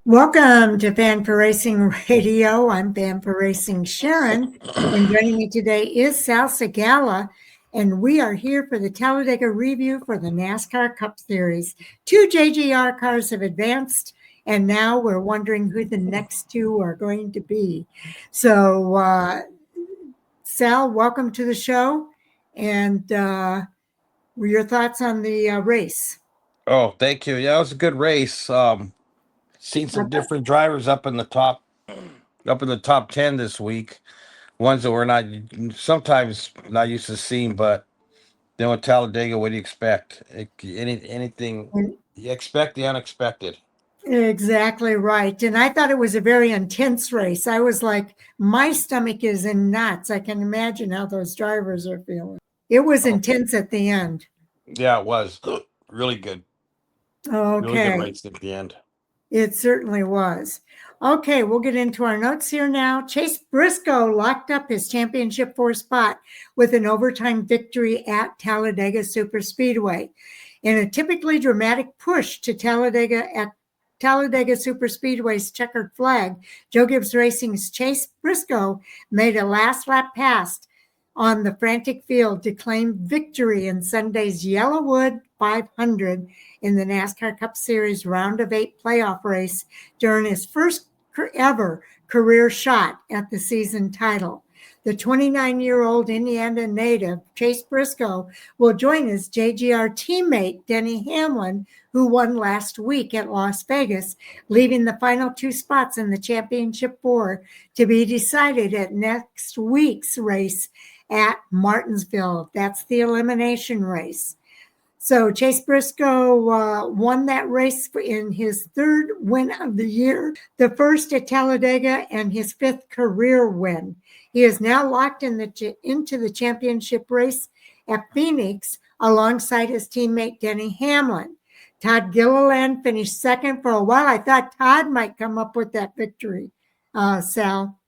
Welcome to Fan for Racing Radio. I'm Fan for Racing Sharon, and joining me today is Sal Segala, and we are here for the Talladega review for the NASCAR Cup Series. 2 JGR cars have advanced, and now we're wondering who the next two are going to be. So, Sal, welcome to the show, and your thoughts on the race? Oh, thank you. Yeah, it was a good race. Seen some different drivers up in the top 10 this week. Ones that we're not sometimes not used to seeing, but then with Talladega, what do you expect? Anything you expect the unexpected. Exactly right. And I thought it was a very intense race. I was like, my stomach is in knots. I can imagine how those drivers are feeling. It was Oh, intense at the end. yeah, it was really good. Really good Okay. race at the end. It certainly was. Okay, we'll get into our notes here now. Chase Briscoe locked up his championship 4 spot with an overtime victory at Talladega Superspeedway. In a typically dramatic push to Talladega Superspeedway's checkered flag, Joe Gibbs Racing's Chase Briscoe made a last lap pass on the frantic field to claim victory in Sunday's YellaWood 500 in the NASCAR Cup Series round of 8 playoff race during his first ever career shot at the season title. The 29-year-old Indiana native, Chase Briscoe, will join his JGR teammate, Denny Hamlin, who won last week at Las Vegas, leaving the final 2 spots in the championship 4 to be decided at next week's race at Martinsville. That's the elimination race. So Chase Briscoe won that race in his 3rd win of the year, the first at Talladega, and his 5th career win. He is now locked into the championship race at Phoenix alongside his teammate Denny Hamlin. Todd Gilliland finished 2nd for a while. I thought Todd might come up with that victory, Sal.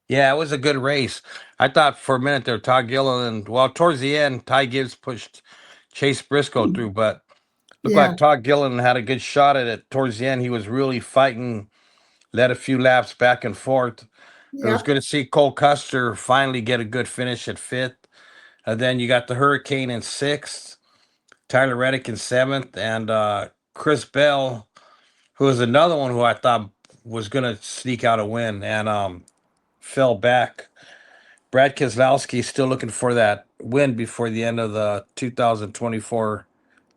Yeah, it was a good race. I thought for a minute there, Todd Gilliland. Well, towards the end, Ty Gibbs pushed Chase Briscoe through, but looked Yeah. like Todd Gilliland had a good shot at it. Towards the end, he was really fighting, led a few laps back and forth. It was Yep. good to see Cole Custer finally get a good finish at 5th. And then you got the Hurricane in 6th, Tyler Reddick in 7th, and Chris Bell, who was another one who I thought was going to sneak out a win and fell back. Brad Keselowski still looking for that win before the end of the 2024 Yeah.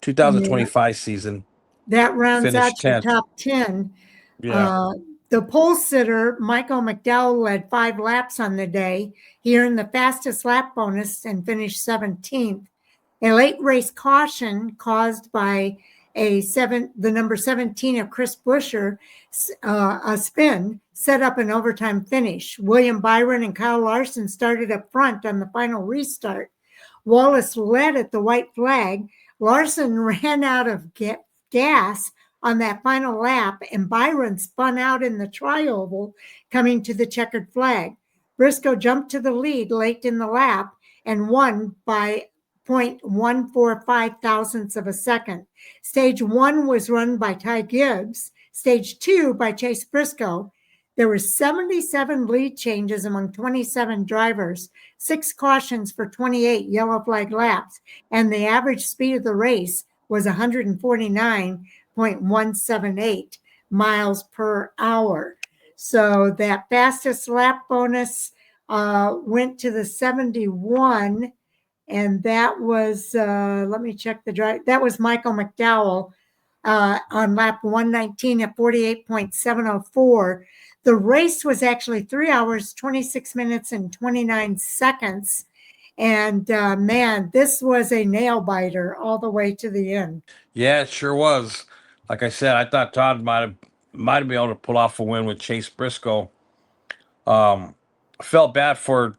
2025 season. That rounds out Finished your 10th. top 10. Yeah. The pole sitter, Michael McDowell, led 5 laps on the day. He earned the fastest lap bonus and finished 17th. A late race caution caused by the number 17 of Chris Buescher, a spin, set up an overtime finish. William Byron and Kyle Larson started up front on the final restart. Wallace led at the white flag. Larson ran out of gas on that final lap, and Byron spun out in the tri-oval, coming to the checkered flag. Briscoe jumped to the lead late in the lap and won by 0.145 thousandths of a second. Stage 1 was run by Ty Gibbs, Stage 2 by Chase Briscoe. There were 77 lead changes among 27 drivers, 6 cautions for 28 yellow flag laps, and the average speed of the race was 149.178 miles per hour. So that fastest lap bonus went to the 71, and that was, let me check the drive, that was Michael McDowell on lap 119 at 48.704. The race was actually 3 hours, 26 minutes, and 29 seconds. And man, this was a nail biter all the way to the end. Yeah, it sure was. Like I said, I thought Todd might have been able to pull off a win with Chase Briscoe. Felt bad for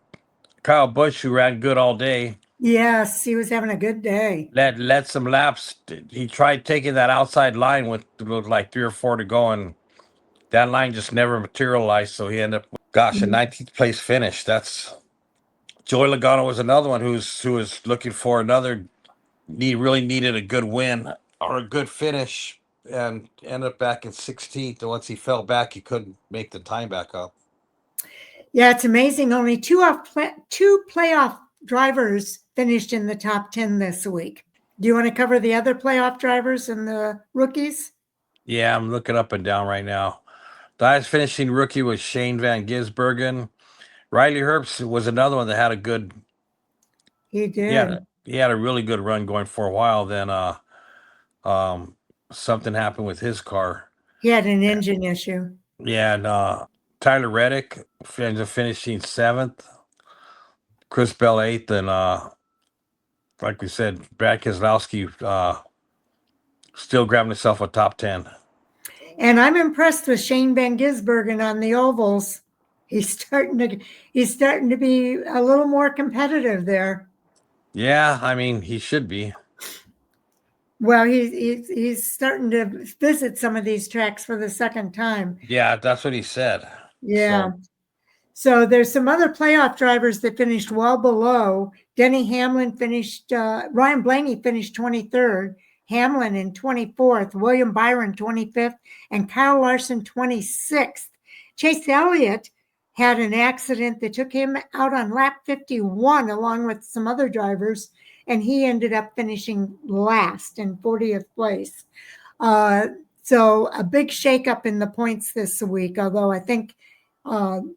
Kyle Busch, who ran good all day. Yes, he was having a good day. Led some laps. He tried taking that outside line with like 3 or 4 to go, and that line just never materialized. So he ended up, gosh, a 19th place finish. That's Joey Logano was another one who was looking for another really needed a good win or a good finish and ended up back in 16th. And once he fell back, he couldn't make the time back up. Yeah, it's amazing. Only two playoff drivers finished in the top 10 this week. Do you want to cover the other playoff drivers and the rookies? Yeah, I'm looking up and down right now. The highest finishing rookie was Shane Van Gisbergen. Riley Herbst was another one that had a good. He did. He had a really good run going for a while. Then um, something happened with his car. He had an engine issue. Yeah, and Tyler Reddick ends up finishing 7th. Chris Bell 8th, and like we said, Brad Keselowski still grabbing himself a top 10. And I'm impressed with Shane Van Gisbergen on the ovals. He's starting to be a little more competitive there. Yeah, I mean, he should be. Well, he's starting to visit some of these tracks for the second time. Yeah, that's what he said. Yeah. So there's some other playoff drivers that finished well below. Denny Hamlin finished, Ryan Blaney finished 23rd, Hamlin in 24th, William Byron 25th, and Kyle Larson 26th. Chase Elliott had an accident that took him out on lap 51 along with some other drivers, and he ended up finishing last in 40th place. So a big shakeup in the points this week, although I think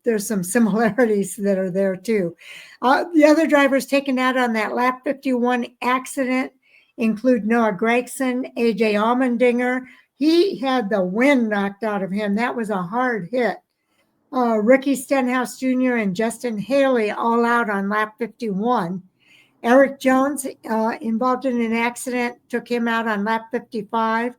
there's some similarities that are there too. The other drivers taken out on that lap 51 accident include Noah Gragson, AJ Allmendinger. He had the wind knocked out of him. That was a hard hit. Ricky Stenhouse Jr. and Justin Haley all out on lap 51. Eric Jones involved in an accident, took him out on lap 55.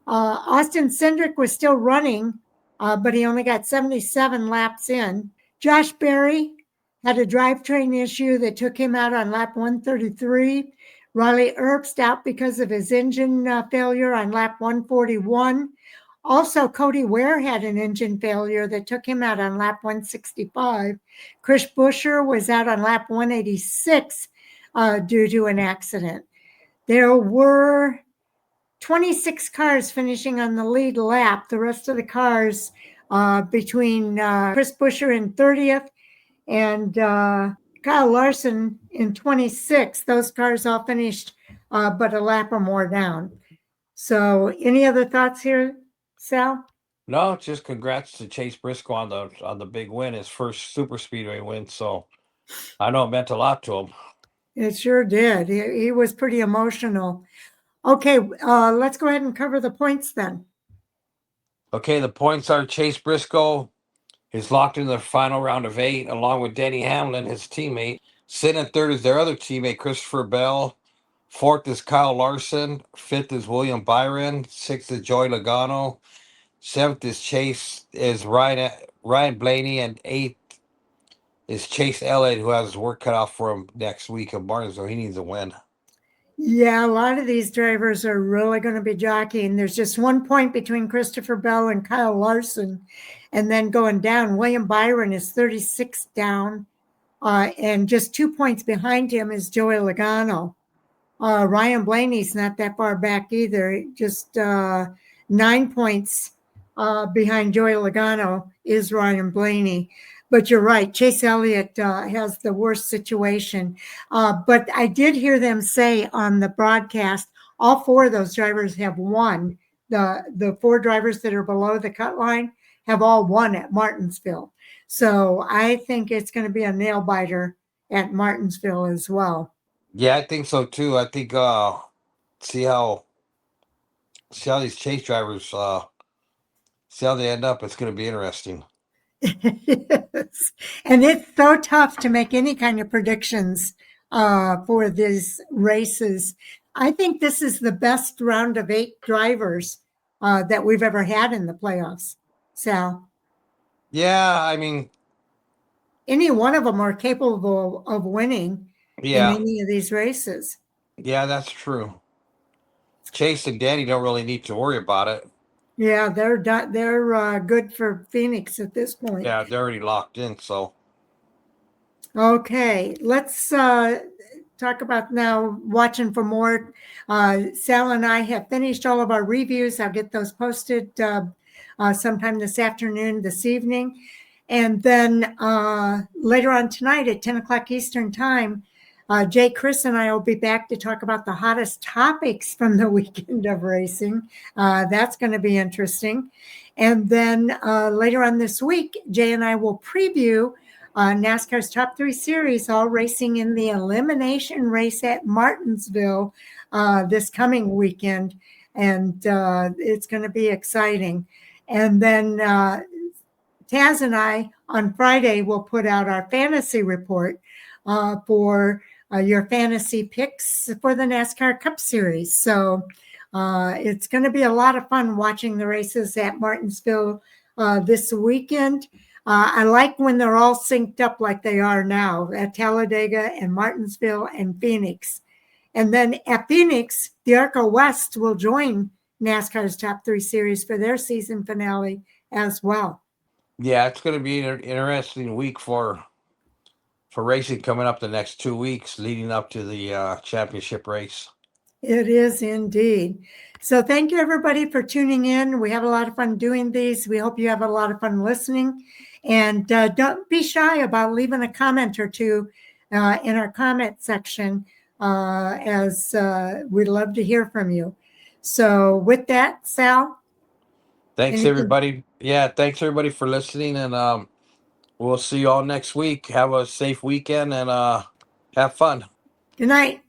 Austin Cindric was still running, but he only got 77 laps in. Josh Berry had a drivetrain issue that took him out on lap 133. Riley Herbst out because of his engine failure on lap 141. Also, Cody Ware had an engine failure that took him out on lap 165. Chris Buescher was out on lap 186 due to an accident. There were 26 cars finishing on the lead lap. The rest of the cars between Chris Buescher in 30th and Kyle Larson in 26th. Those cars all finished but a lap or more down. So any other thoughts here, Sal? No, just congrats to Chase Briscoe on the big win, his first super speedway win. So I know it meant a lot to him. It sure did. He was pretty emotional. Okay, let's go ahead and cover the points then. Okay, the points are Chase Briscoe is locked in the final round of 8, along with Denny Hamlin, his teammate. Sitting in 3rd is their other teammate, Christopher Bell. 4th is Kyle Larson. 5th is William Byron. 6th is Joey Logano. 7th is Ryan Blaney, and 8th is Chase Elliott, who has his work cut out for him next week in Martinsville. He needs a win. Yeah, a lot of these drivers are really going to be jockeying. There's just 1 point between Christopher Bell and Kyle Larson, and then going down. William Byron is 36 down, and just 2 points behind him is Joey Logano. Ryan Blaney's not that far back either. Just 9 points behind Joey Logano is Ryan Blaney. But you're right, Chase Elliott has the worst situation. But I did hear them say on the broadcast, all 4 of those drivers have won. The 4 drivers that are below the cut line have all won at Martinsville. So I think it's going to be a nail biter at Martinsville as well. Yeah, I think so too. I think see how these chase drivers see how they end up. It's going to be interesting. Yes. And it's so tough to make any kind of predictions for these races. I think this is the best round of 8 drivers that we've ever had in the playoffs, Sal. Yeah, I mean, any one of them are capable of winning in yeah, any of these races. yeah, that's true. Chase and Danny don't really need to worry about it. Yeah, they're good for Phoenix at this point. Yeah, they're already locked in. So okay, let's talk about now watching for more. Sal and I have finished all of our reviews. I'll get those posted sometime this afternoon, this evening. And then later on tonight at 10 o'clock Eastern time, Jay, Chris, and I will be back to talk about the hottest topics from the weekend of racing. That's going to be interesting. And then later on this week, Jay and I will preview NASCAR's top 3 series, all racing in the elimination race at Martinsville this coming weekend. And it's going to be exciting. And then Taz and I on Friday will put out our fantasy report for your fantasy picks for the NASCAR Cup Series. So it's going to be a lot of fun watching the races at Martinsville this weekend. I like when they're all synced up like they are now at Talladega and Martinsville and Phoenix. And then at Phoenix, the ARCA West will join NASCAR's top 3 series for their season finale as well. Yeah, it's going to be an interesting week for racing coming up the next 2 weeks leading up to the championship race. It is indeed. So thank you, everybody, for tuning in. We have a lot of fun doing these. We hope you have a lot of fun listening. And don't be shy about leaving a comment or two in our comment section, as we'd love to hear from you. So with that, Sal? Thanks, everybody. Yeah, thanks, everybody, for listening. And we'll see you all next week. Have a safe weekend and have fun. Good night.